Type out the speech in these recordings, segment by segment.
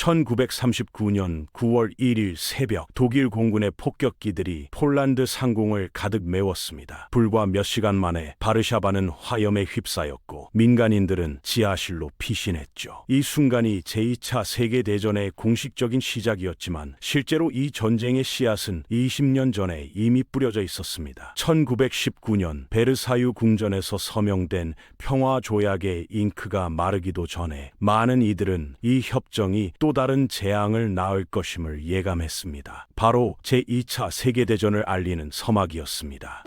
1939년 9월 1일 새벽 독일 공군의 폭격기들이 폴란드 상공을 가득 메웠습니다. 불과 몇 시간 만에 바르샤바는 화염에 휩싸였고 민간인들은 지하실로 피신했죠. 이 순간이 제2차 세계대전의 공식적인 시작이었지만 실제로 이 전쟁의 씨앗은 20년 전에 이미 뿌려져 있었습니다. 1919년 베르사유 궁전에서 서명된 평화조약의 잉크가 마르기도 전에 많은 이들은 이 협정이 또 다른 재앙을 낳을 것임을 예감했습니다. 바로 제2차 세계대전을 알리는 서막이었습니다.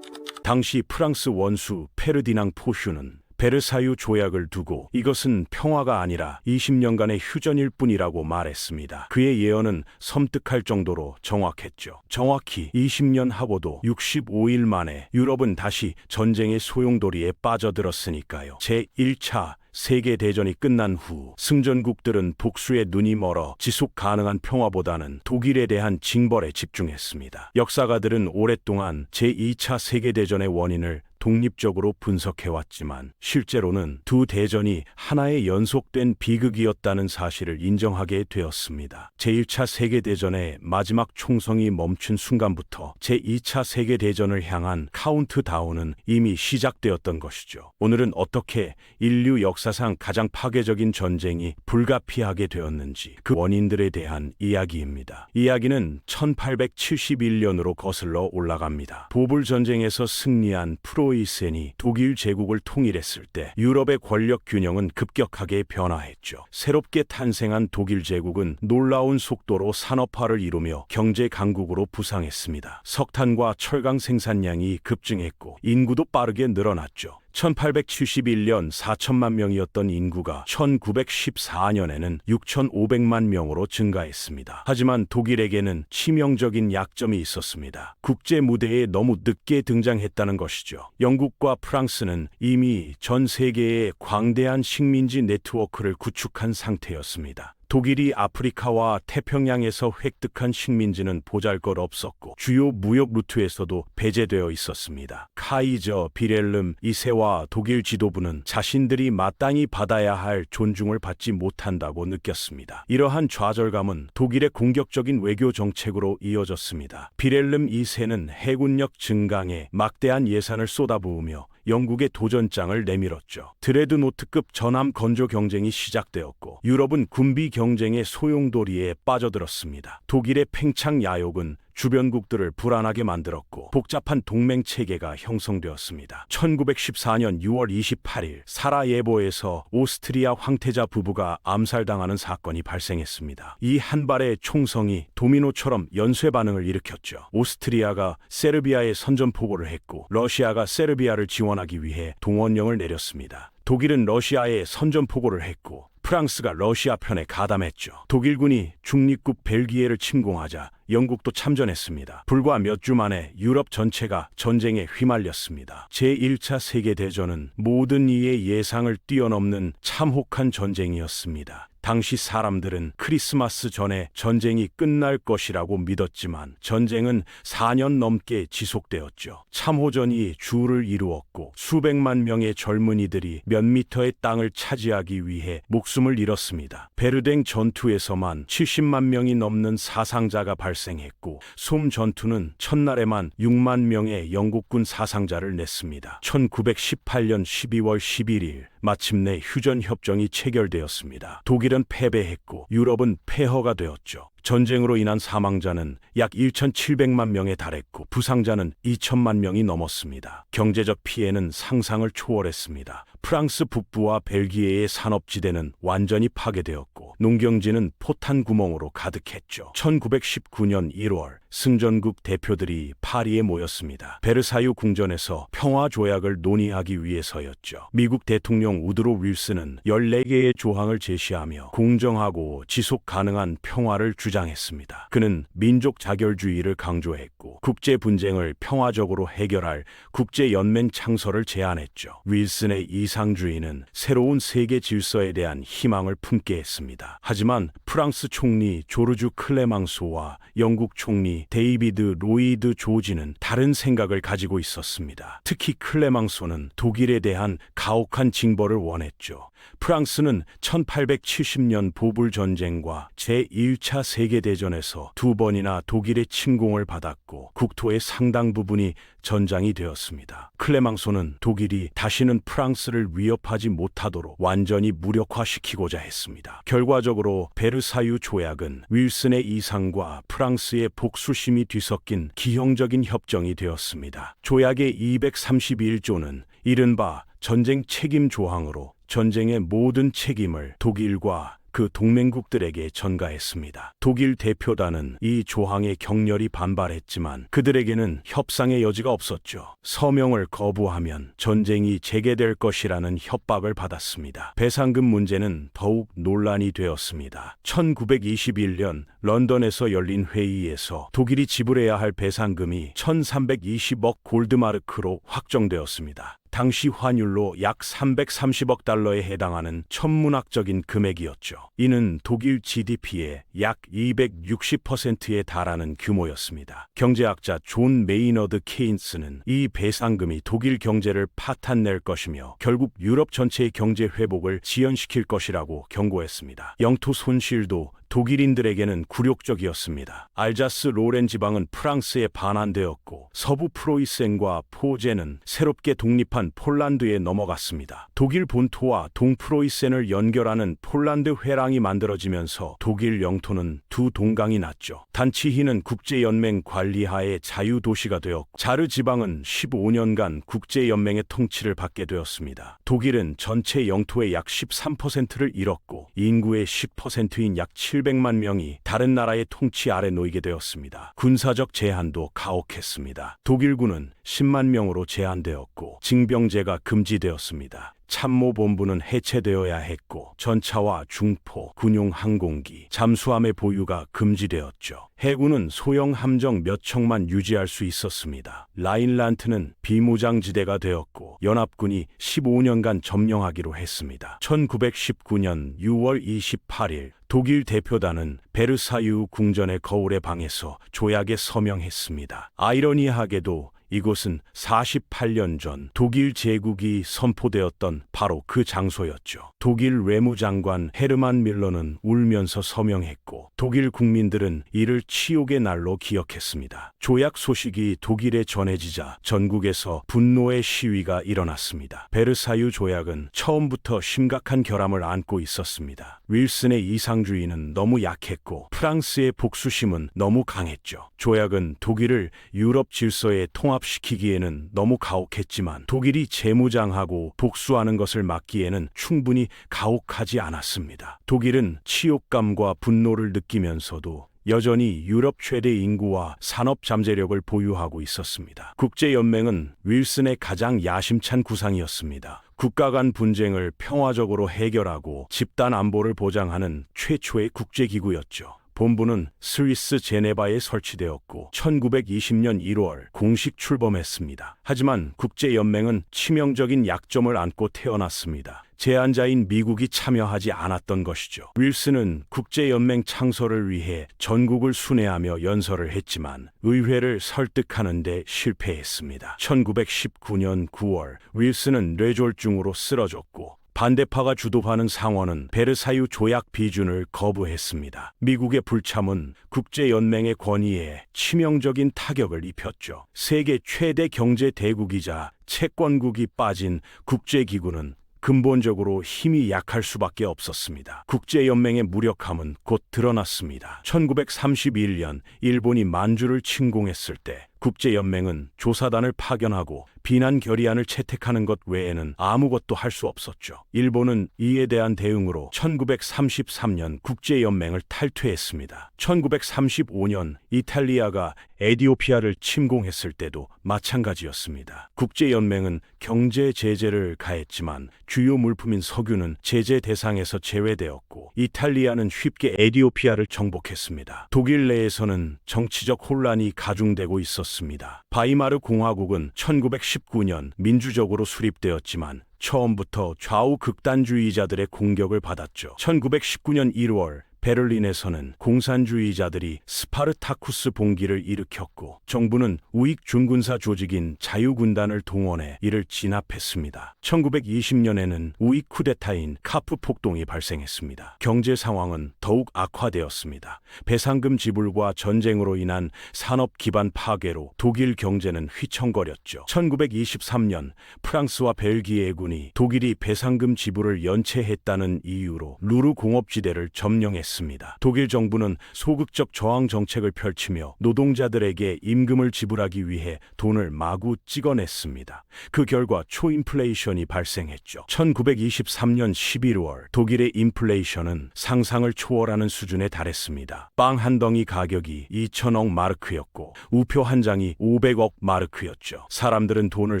당시 프랑스 원수 페르디낭 포슈는 베르사유 조약을 두고 이것은 평화가 아니라 20년간의 휴전일 뿐이라고 말했습니다. 그의 예언은 섬뜩할 정도로 정확했죠. 정확히 20년 하고도 65일 만에 유럽은 다시 전쟁의 소용돌이에 빠져들었으니까요. 제1차 세계대전이 끝난 후 승전국들은 복수에 눈이 멀어 지속 가능한 평화보다는 독일에 대한 징벌에 집중했습니다. 역사가들은 오랫동안 제2차 세계대전의 원인을 독립적으로 분석해왔지만 실제로는 두 대전이 하나의 연속된 비극이었다는 사실을 인정하게 되었습니다. 제1차 세계대전의 마지막 총성이 멈춘 순간부터 제2차 세계대전을 향한 카운트다운은 이미 시작되었던 것이죠. 오늘은 어떻게 인류 역사상 가장 파괴적인 전쟁이 불가피하게 되었는지 그 원인들에 대한 이야기입니다. 이야기는 1871년으로 거슬러 올라갑니다. 보불전쟁에서 승리한 프로이센이 독일 제국을 통일했을 때 유럽의 권력 균형은 급격하게 변화했죠. 새롭게 탄생한 독일 제국은 놀라운 속도로 산업화를 이루며 경제 강국으로 부상했습니다. 석탄과 철강 생산량이 급증했고 인구도 빠르게 늘어났죠. 1871년 4천만 명이었던 인구가 1914년에는 6,500만 명으로 증가했습니다. 하지만 독일에게는 치명적인 약점이 있었습니다. 국제 무대에 너무 늦게 등장했다는 것이죠. 영국과 프랑스는 이미 전 세계에 광대한 식민지 네트워크를 구축한 상태였습니다. 독일이 아프리카와 태평양에서 획득한 식민지는 보잘것없었고 주요 무역 루트에서도 배제되어 있었습니다. 카이저 빌헬름 2세와 독일 지도부는 자신들이 마땅히 받아야 할 존중을 받지 못한다고 느꼈습니다. 이러한 좌절감은 독일의 공격적인 외교 정책으로 이어졌습니다. 빌헬름 2세는 해군력 증강에 막대한 예산을 쏟아부으며 영국의 도전장을 내밀었죠. 드레드노트급 전함 건조 경쟁이 시작되었고 유럽은 군비 경쟁의 소용돌이에 빠져들었습니다. 독일의 팽창 야욕은 주변국들을 불안하게 만들었고 복잡한 동맹 체계가 형성되었습니다. 1914년 6월 28일 사라예보에서 오스트리아 황태자 부부가 암살당하는 사건이 발생했습니다. 이 한 발의 총성이 도미노처럼 연쇄 반응을 일으켰죠. 오스트리아가 세르비아에 선전포고를 했고 러시아가 세르비아를 지원하기 위해 동원령을 내렸습니다. 독일은 러시아에 선전포고를 했고 프랑스가 러시아 편에 가담했죠. 독일군이 중립국 벨기에를 침공하자 영국도 참전했습니다. 불과 몇 주 만에 유럽 전체가 전쟁에 휘말렸습니다. 제1차 세계대전은 모든 이의 예상을 뛰어넘는 참혹한 전쟁이었습니다. 당시 사람들은 크리스마스 전에 전쟁이 끝날 것이라고 믿었지만 전쟁은 4년 넘게 지속되었죠. 참호전이 주를 이루었고 수백만 명의 젊은이들이 몇 미터의 땅을 차지하기 위해 목숨을 잃었습니다. 베르댕 전투에서만 70만 명이 넘는 사상자가 발생했고 솜 전투는 첫날에만 6만 명의 영국군 사상자를 냈습니다. 1918년 12월 11일 마침내 휴전협정이 체결되었습니다. 독일은 패배했고 유럽은 폐허가 되었죠. 전쟁으로 인한 사망자는 약 1,700만 명에 달했고 부상자는 2천만 명이 넘었습니다. 경제적 피해는 상상을 초월했습니다. 프랑스 북부와 벨기에의 산업지대는 완전히 파괴되었고 농경지는 포탄 구멍으로 가득했죠. 1919년 1월 승전국 대표들이 파리에 모였습니다. 베르사유 궁전에서 평화조약을 논의하기 위해서였죠. 미국 대통령 우드로 윌슨은 14개의 조항을 제시하며 공정하고 지속 가능한 평화를 주장했습니다. 그는 민족 자결주의를 강조했고 국제 분쟁을 평화적으로 해결할 국제연맹 창설을 제안했죠. 윌슨의 이상주의는 새로운 세계 질서에 대한 희망을 품게 했습니다. 하지만 프랑스 총리 조르주 클레망소와 영국 총리 데이비드 로이드 조지는 다른 생각을 가지고 있었습니다. 특히 클레망소는 독일에 대한 가혹한 징벌을 원했죠. 프랑스는 1870년 보불 전쟁과 제1차 세계대전에서 두 번이나 독일의 침공을 받았고 국토의 상당 부분이 전장이 되었습니다. 클레망소는 독일이 다시는 프랑스를 위협하지 못하도록 완전히 무력화시키고자 했습니다. 결과적으로 베르사유 조약은 윌슨의 이상과 프랑스의 복수심이 뒤섞인 기형적인 협정이 되었습니다. 조약의 231조는 이른바 전쟁 책임 조항으로 전쟁의 모든 책임을 독일과 그 동맹국들에게 전가했습니다. 독일 대표단은 이 조항에 격렬히 반발했지만 그들에게는 협상의 여지가 없었죠. 서명을 거부하면 전쟁이 재개될 것이라는 협박을 받았습니다. 배상금 문제는 더욱 논란이 되었습니다. 1921년 런던에서 열린 회의에서 독일이 지불해야 할 배상금이 1320억 골드마르크로 확정되었습니다. 당시 환율로 약 330억 달러에 해당하는 천문학적인 금액이었죠. 이는 독일 GDP의 약 260%에 달하는 규모였습니다. 경제학자 존 메이너드 케인스는 이 배상금이 독일 경제를 파탄낼 것이며 결국 유럽 전체의 경제 회복을 지연시킬 것이라고 경고했습니다. 영토 손실도 독일인들에게는 굴욕적이었습니다. 알자스 로렌 지방은 프랑스에 반환되었고 서부 프로이센과 포제는 새롭게 독립한 폴란드에 넘어갔습니다. 독일 본토와 동프로이센을 연결하는 폴란드 회랑이 만들어지면서 독일 영토는 두 동강이 났죠. 단치히는 국제연맹 관리하에 자유도시가 되었고 자르 지방은 15년간 국제연맹의 통치를 받게 되었습니다. 독일은 전체 영토의 약 13%를 잃었고 인구의 10%인 약 700만 명이 다른 나라의 통치 아래 놓이게 되었습니다. 군사적 제한도 가혹했습니다. 독일군은 10만 명으로 제한되었고 징병제가 금지되었습니다. 참모본부는 해체되어야 했고 전차와 중포, 군용 항공기, 잠수함의 보유가 금지되었죠. 해군은 소형 함정 몇 척만 유지할 수 있었습니다. 라인란트는 비무장지대가 되었고 연합군이 15년간 점령하기로 했습니다. 1919년 6월 28일 독일 대표단은 베르사유 궁전의 거울의 방에서 조약에 서명했습니다. 아이러니하게도 이곳은 48년 전 독일 제국이 선포되었던 바로 그 장소였죠. 독일 외무장관 헤르만 밀러는 울면서 서명했고 독일 국민들은 이를 치욕의 날로 기억했습니다. 조약 소식이 독일에 전해지자 전국에서 분노의 시위가 일어났습니다. 베르사유 조약은 처음부터 심각한 결함을 안고 있었습니다. 윌슨의 이상주의는 너무 약했고 프랑스의 복수심은 너무 강했죠. 조약은 독일을 유럽 질서에 통합시키기에는 너무 가혹했지만 독일이 재무장하고 복수하는 것을 막기에는 충분히 가혹하지 않았습니다. 독일은 치욕감과 분노를 느끼면서도 여전히 유럽 최대 인구와 산업 잠재력을 보유하고 있었습니다. 국제연맹은 윌슨의 가장 야심찬 구상이었습니다. 국가 간 분쟁을 평화적으로 해결하고 집단 안보를 보장하는 최초의 국제기구였죠. 본부는 스위스 제네바에 설치되었고 1920년 1월 공식 출범했습니다. 하지만 국제연맹은 치명적인 약점을 안고 태어났습니다. 제안자인 미국이 참여하지 않았던 것이죠. 윌슨은 국제연맹 창설을 위해 전국을 순회하며 연설을 했지만 의회를 설득하는 데 실패했습니다. 1919년 9월 윌슨은 뇌졸중으로 쓰러졌고 반대파가 주도하는 상원은 베르사유 조약 비준을 거부했습니다. 미국의 불참은 국제연맹의 권위에 치명적인 타격을 입혔죠. 세계 최대 경제 대국이자 채권국이 빠진 국제기구는 근본적으로 힘이 약할 수밖에 없었습니다. 국제연맹의 무력함은 곧 드러났습니다. 1931년 일본이 만주를 침공했을 때 국제연맹은 조사단을 파견하고 비난 결의안을 채택하는 것 외에는 아무것도 할 수 없었죠. 일본은 이에 대한 대응으로 1933년 국제연맹을 탈퇴했습니다. 1935년 이탈리아가 에티오피아를 침공했을 때도 마찬가지였습니다. 국제연맹은 경제 제재를 가했지만 주요 물품인 석유는 제재 대상에서 제외되었고 이탈리아는 쉽게 에티오피아를 정복했습니다. 독일 내에서는 정치적 혼란이 가중되고 있었습니다. 바이마르 공화국은 1919년 민주적으로 수립되었지만 처음부터 좌우 극단주의자들의 공격을 받았죠. 1919년 1월 베를린에서는 공산주의자들이 스파르타쿠스 봉기를 일으켰고 정부는 우익 준군사 조직인 자유군단을 동원해 이를 진압했습니다. 1920년에는 우익 쿠데타인 카프 폭동이 발생했습니다. 경제 상황은 더욱 악화되었습니다. 배상금 지불과 전쟁으로 인한 산업 기반 파괴로 독일 경제는 휘청거렸죠. 1923년 프랑스와 벨기에 해군이 독일이 배상금 지불을 연체했다는 이유로 루르 공업지대를 점령했습니다. 독일 정부는 소극적 저항 정책을 펼치며 노동자들에게 임금을 지불하기 위해 돈을 마구 찍어냈습니다. 그 결과 초인플레이션이 발생했죠. 1923년 11월 독일의 인플레이션은 상상을 초월하는 수준에 달했습니다. 빵 한 덩이 가격이 2천억 마르크였고 우표 한 장이 500억 마르크였죠. 사람들은 돈을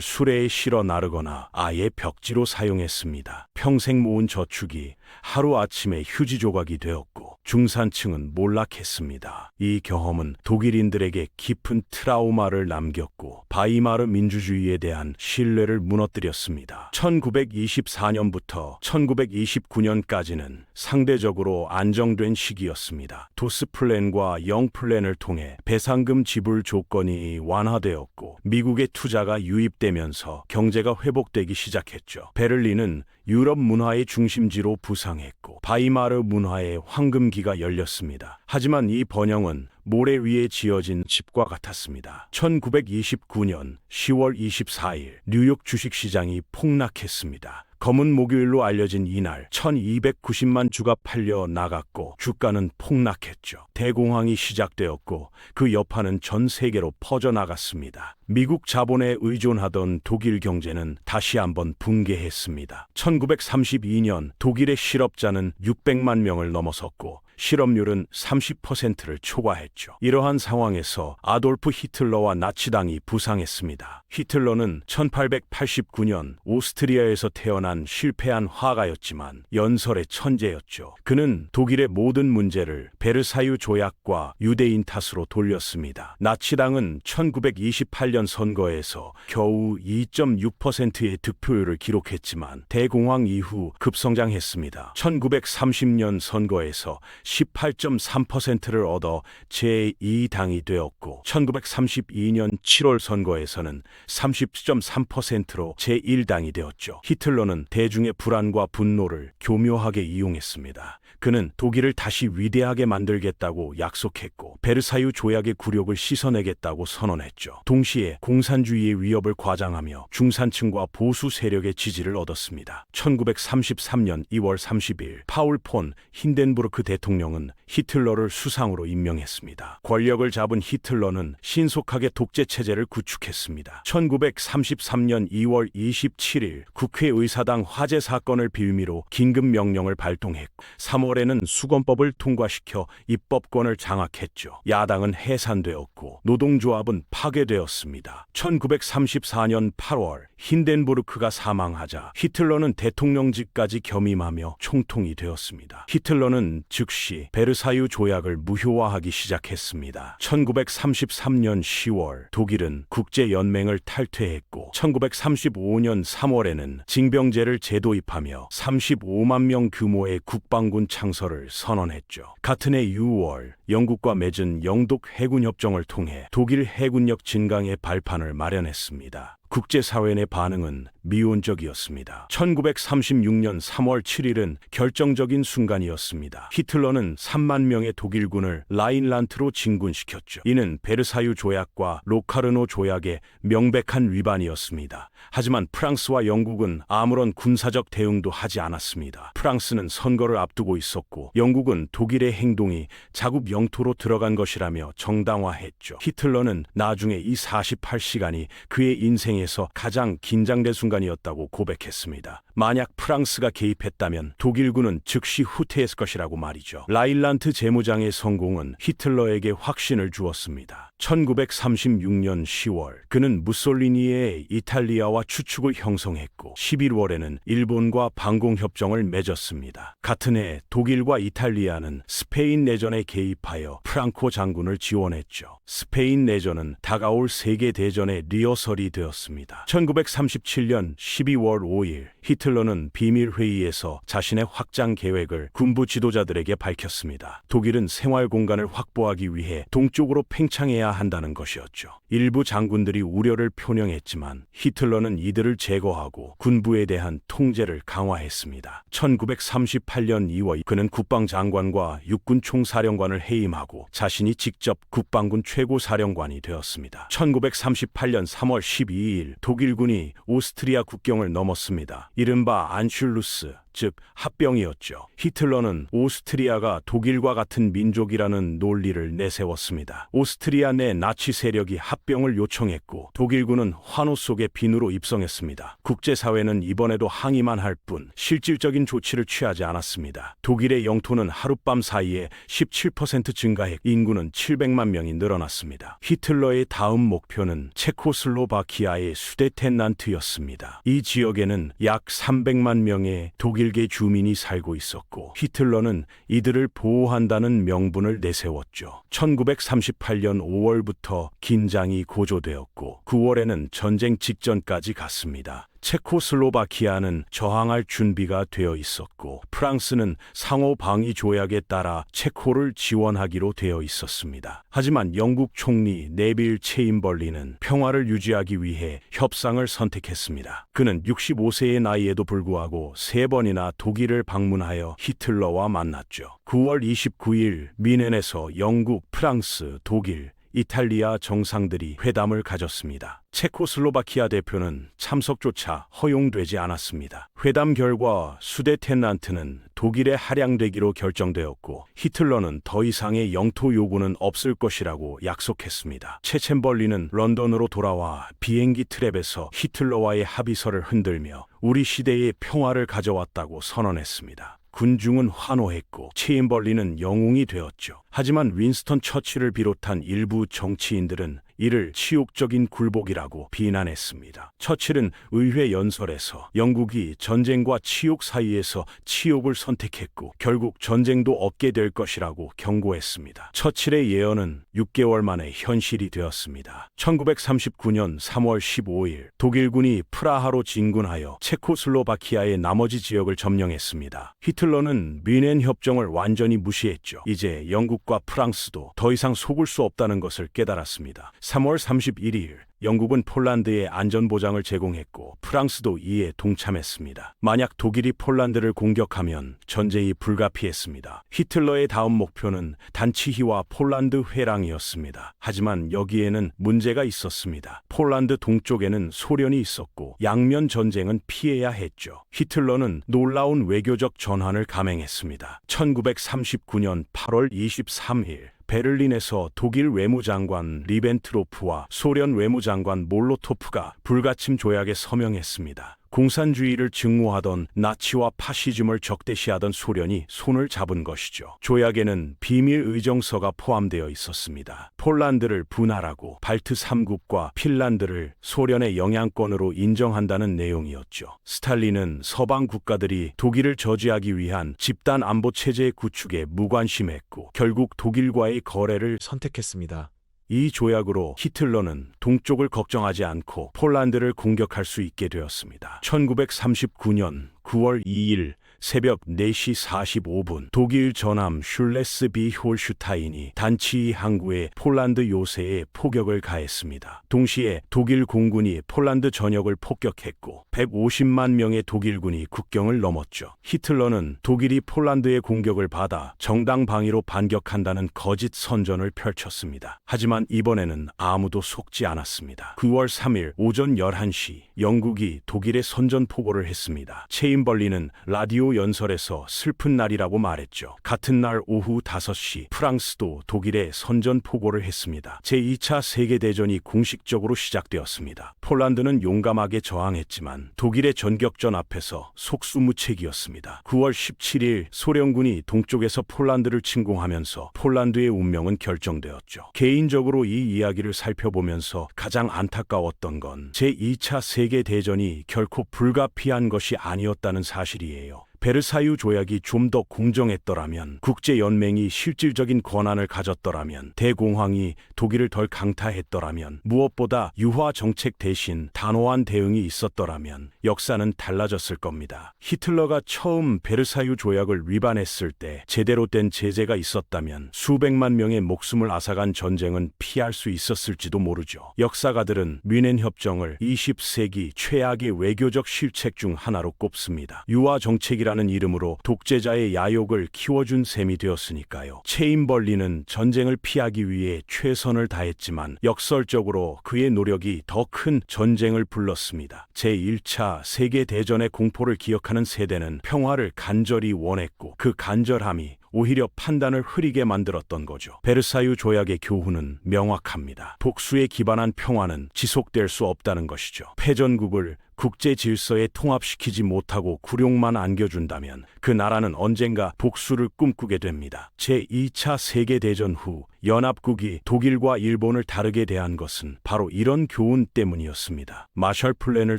수레에 실어 나르거나 아예 벽지로 사용했습니다. 평생 모은 저축이 하루아침에 휴지 조각이 되었고 중산층은 몰락했습니다. 이 경험은 독일인들에게 깊은 트라우마를 남겼고 바이마르 민주주의에 대한 신뢰를 무너뜨렸습니다. 1924년부터 1929년까지는 상대적으로 안정된 시기였습니다. 도스 플랜과 영 플랜을 통해 배상금 지불 조건이 완화되었고 미국의 투자가 유입되면서 경제가 회복되기 시작했죠. 베를린은 유럽 문화의 중심지로 부상했고 바이마르 문화의 황금기가 열렸습니다. 하지만 이 번영은 모래 위에 지어진 집과 같았습니다. 1929년 10월 24일 뉴욕 주식시장이 폭락했습니다. 검은 목요일로 알려진 이날 1290만 주가 팔려 나갔고 주가는 폭락했죠. 대공황이 시작되었고 그 여파는 전 세계로 퍼져나갔습니다. 미국 자본에 의존하던 독일 경제는 다시 한번 붕괴했습니다. 1932년 독일의 실업자는 600만 명을 넘어섰고 실업률은 30%를 초과했죠. 이러한 상황에서 아돌프 히틀러와 나치당이 부상했습니다. 히틀러는 1889년 오스트리아에서 태어난 실패한 화가였지만 연설의 천재였죠. 그는 독일의 모든 문제를 베르사유 조약과 유대인 탓으로 돌렸습니다. 나치당은 1928년 선거에서 겨우 2.6%의 득표율을 기록했지만 대공황 이후 급성장했습니다. 1930년 선거에서 18.3%를 얻어 제2당이 되었고 1932년 7월 선거에서는 30.3%로 제1당이 되었죠. 히틀러는 대중의 불안과 분노를 교묘하게 이용했습니다. 그는 독일을 다시 위대하게 만들겠다고 약속했고 베르사유 조약의 굴욕을 씻어내겠다고 선언했죠. 동시에 공산주의의 위협을 과장하며 중산층과 보수 세력의 지지를 얻었습니다. 1933년 2월 30일 파울 폰 힌덴부르크 대통령은 히틀러를 수상으로 임명했습니다. 권력을 잡은 히틀러는 신속하게 독재 체제를 구축했습니다. 1933년 2월 27일 국회의사당 화재 사건을 빌미로 긴급 명령을 발동했고 3월에는 수검법을 통과시켜 입법권을 장악했죠. 야당은 해산되었고 노동조합은 파괴되었습니다. 1934년 8월 힌덴부르크가 사망하자 히틀러는 대통령직까지 겸임하며 총통이 되었습니다. 히틀러는 즉시 베르사유 조약을 무효화하기 시작했습니다. 1933년 10월 독일은 국제연맹을 탈퇴했고 1935년 3월에는 징병제를 재도입하며 35만 명 규모의 국방군 창설을 선언했죠. 같은 해 6월 영국과 맺은 영독 해군협정을 통해 독일 해군력 증강의 발판을 마련했습니다. 국제사회 내 반응은 미온적이었습니다. 1936년 3월 7일은 결정적인 순간이었습니다. 히틀러는 3만 명의 독일군을 라인란트로 진군시켰죠. 이는 베르사유 조약과 로카르노 조약의 명백한 위반이었습니다. 하지만 프랑스와 영국은 아무런 군사적 대응도 하지 않았습니다. 프랑스는 선거를 앞두고 있었고 영국은 독일의 행동이 자국 영토로 들어간 것이라며 정당화했죠. 히틀러는 나중에 이 48시간이 그의 인생에서 가장 긴장된 순간이었다고 고백했습니다. 만약 프랑스가 개입했다면 독일군은 즉시 후퇴했을 것이라고 말이죠. 라인란트 재무장의 성공은 히틀러에게 확신을 주었습니다. 1936년 10월 그는 무솔리니의 이탈리아와 추축을 형성했고 11월에는 일본과 방공협정을 맺었습니다. 같은 해 독일과 이탈리아는 스페인 내전에 개입하여 프랑코 장군을 지원했죠. 스페인 내전은 다가올 세계대전의 리허설이 되었습니다. 1937년 12월 5일 히틀러 히틀러는 비밀 회의에서 자신의 확장 계획을 군부 지도자들에게 밝혔습니다. 독일은 생활 공간을 확보하기 위해 동쪽으로 팽창해야 한다는 것이었죠. 일부 장군들이 우려를 표명했지만 히틀러는 이들을 제거하고 군부에 대한 통제를 강화했습니다. 1938년 2월 그는 국방장관과 육군 총사령관을 해임하고 자신이 직접 국방군 최고사령관이 되었습니다. 1938년 3월 12일 독일군이 오스트리아 국경을 넘었습니다. 이른바 안슐루스, 즉 합병이었죠. 히틀러는 오스트리아가 독일과 같은 민족이라는 논리를 내세웠습니다. 오스트리아 내 나치 세력이 합병을 요청했고 독일군은 환호 속에 비누로 입성했습니다. 국제사회는 이번에도 항의만 할 뿐 실질적인 조치를 취하지 않았습니다. 독일의 영토는 하룻밤 사이에 17% 증가해 인구는 700만 명이 늘어났습니다. 히틀러의 다음 목표는 체코슬로바키아의 수데텐란트였습니다. 이 지역에는 약 300만 명의 독일계 주민이 살고 있었고 히틀러는 이들을 보호한다는 명분을 내세웠죠. 1938년 5월부터 긴장이 고조되었고 9월에는 전쟁 직전까지 갔습니다. 체코슬로바키아는 저항할 준비가 되어 있었고 프랑스는 상호 방위 조약에 따라 체코를 지원하기로 되어 있었습니다. 하지만 영국 총리 네빌 체인벌린은 평화를 유지하기 위해 협상을 선택했습니다. 그는 65세의 나이에도 불구하고 3번이나 독일을 방문하여 히틀러와 만났죠. 9월 29일 미넨에서 영국, 프랑스, 독일, 이탈리아 정상들이 회담을 가졌습니다. 체코슬로바키아 대표는 참석조차 허용되지 않았습니다. 회담 결과 수데텐란트는 독일에 할양되기로 결정되었고 히틀러는 더 이상의 영토 요구는 없을 것이라고 약속했습니다. 체첸벌린은 런던으로 돌아와 비행기 트랩에서 히틀러와의 합의서를 흔들며 우리 시대의 평화를 가져왔다고 선언했습니다. 군중은 환호했고 체인벌린은 영웅이 되었죠. 하지만 윈스턴 처칠을 비롯한 일부 정치인들은 이를 치욕적인 굴복이라고 비난했습니다. 처칠은 의회 연설에서 영국이 전쟁과 치욕 사이에서 치욕을 선택했고 결국 전쟁도 없게 될 것이라고 경고했습니다. 처칠의 예언은 6개월 만에 현실이 되었습니다. 1939년 3월 15일 독일군이 프라하로 진군하여 체코슬로바키아의 나머지 지역을 점령했습니다. 히틀러는 미넨 협정을 완전히 무시했죠. 이제 영국과 프랑스도 더 이상 속을 수 없다는 것을 깨달았습니다. 3월 31일 영국은 폴란드에 안전보장을 제공했고 프랑스도 이에 동참했습니다. 만약 독일이 폴란드를 공격하면 전쟁이 불가피했습니다. 히틀러의 다음 목표는 단치히와 폴란드 회랑이었습니다. 하지만 여기에는 문제가 있었습니다. 폴란드 동쪽에는 소련이 있었고 양면 전쟁은 피해야 했죠. 히틀러는 놀라운 외교적 전환을 감행했습니다. 1939년 8월 23일 베를린에서 독일 외무장관 리벤트로프와 소련 외무장관 몰로토프가 불가침 조약에 서명했습니다. 공산주의를 증오하던 나치와 파시즘을 적대시하던 소련이 손을 잡은 것이죠. 조약에는 비밀 의정서가 포함되어 있었습니다. 폴란드를 분할하고 발트 3국과 핀란드를 소련의 영향권으로 인정한다는 내용이었죠. 스탈린은 서방 국가들이 독일을 저지하기 위한 집단 안보 체제 구축에 무관심했고 결국 독일과의 거래를 선택했습니다. 이 조약으로 히틀러는 동쪽을 걱정하지 않고 폴란드를 공격할 수 있게 되었습니다. 1939년 9월 2일 새벽 4시 45분 독일 전함 슐레스비 홀슈타인이 단치히 항구에 폴란드 요새에 포격을 가했습니다. 동시에 독일 공군이 폴란드 전역을 폭격했고 150만 명의 독일군이 국경을 넘었죠. 히틀러는 독일이 폴란드의 공격을 받아 정당 방위로 반격한다는 거짓 선전을 펼쳤습니다. 하지만 이번에는 아무도 속지 않았습니다. 9월 3일 오전 11시 영국이 독일에 선전포고를 했습니다. 체인벌린은 라디오 연설에서 슬픈 날이라고 말했죠. 같은 날 오후 5시 프랑스도 독일에 선전포고를 했습니다. 제2차 세계대전이 공식적으로 시작되었습니다. 폴란드는 용감하게 저항했지만 독일의 전격전 앞에서 속수무책이었습니다. 9월 17일 소련군이 동쪽에서 폴란드를 침공하면서 폴란드의 운명은 결정되었죠. 개인적으로 이 이야기를 살펴보면서 가장 안타까웠던 건 제2차 세계대전이 결코 불가피한 것이 아니었다는 사실이에요. 베르사유 조약이 좀 더 공정했더라면, 국제연맹이 실질적인 권한을 가졌더라면, 대공황이 독일을 덜 강타했더라면, 무엇보다 유화 정책 대신 단호한 대응이 있었더라면 역사는 달라졌을 겁니다. 히틀러가 처음 베르사유 조약을 위반했을 때 제대로 된 제재가 있었다면 수백만 명의 목숨을 앗아간 전쟁은 피할 수 있었을지도 모르죠. 역사가들은 뮌헨 협정을 20세기 최악의 외교적 실책 중 하나로 꼽습니다. 유화 정책이라는 이름으로 독재자의 야욕을 키워준 셈이 되었으니까요. 체인벌리는 전쟁을 피하기 위해 최선을 다했지만 역설적으로 그의 노력이 더 큰 전쟁을 불렀습니다. 제1차 세계대전의 공포를 기억하는 세대는 평화를 간절히 원했고 그 간절함이 오히려 판단을 흐리게 만들었던 거죠. 베르사유 조약의 교훈은 명확합니다. 복수에 기반한 평화는 지속될 수 없다는 것이죠. 패전국을 국제 질서에 통합시키지 못하고 굴욕만 안겨준다면 그 나라는 언젠가 복수를 꿈꾸게 됩니다. 제2차 세계대전 후 연합국이 독일과 일본을 다르게 대한 것은 바로 이런 교훈 때문이었습니다. 마셜 플랜을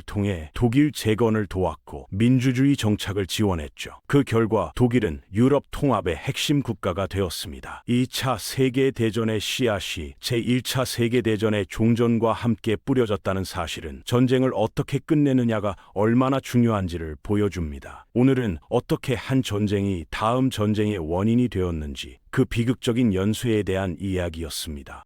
통해 독일 재건을 도왔고 민주주의 정착을 지원했죠. 그 결과 독일은 유럽 통합의 핵심 국가가 되었습니다. 2차 세계대전의 씨앗이 제1차 세계대전의 종전과 함께 뿌려졌다는 사실은 전쟁을 어떻게 끝내느냐가 얼마나 중요한지를 보여줍니다. 오늘은 어떻게 한 전쟁이 다음 전쟁의 원인이 되었는지 그 비극적인 연쇄에 대한 이야기였습니다.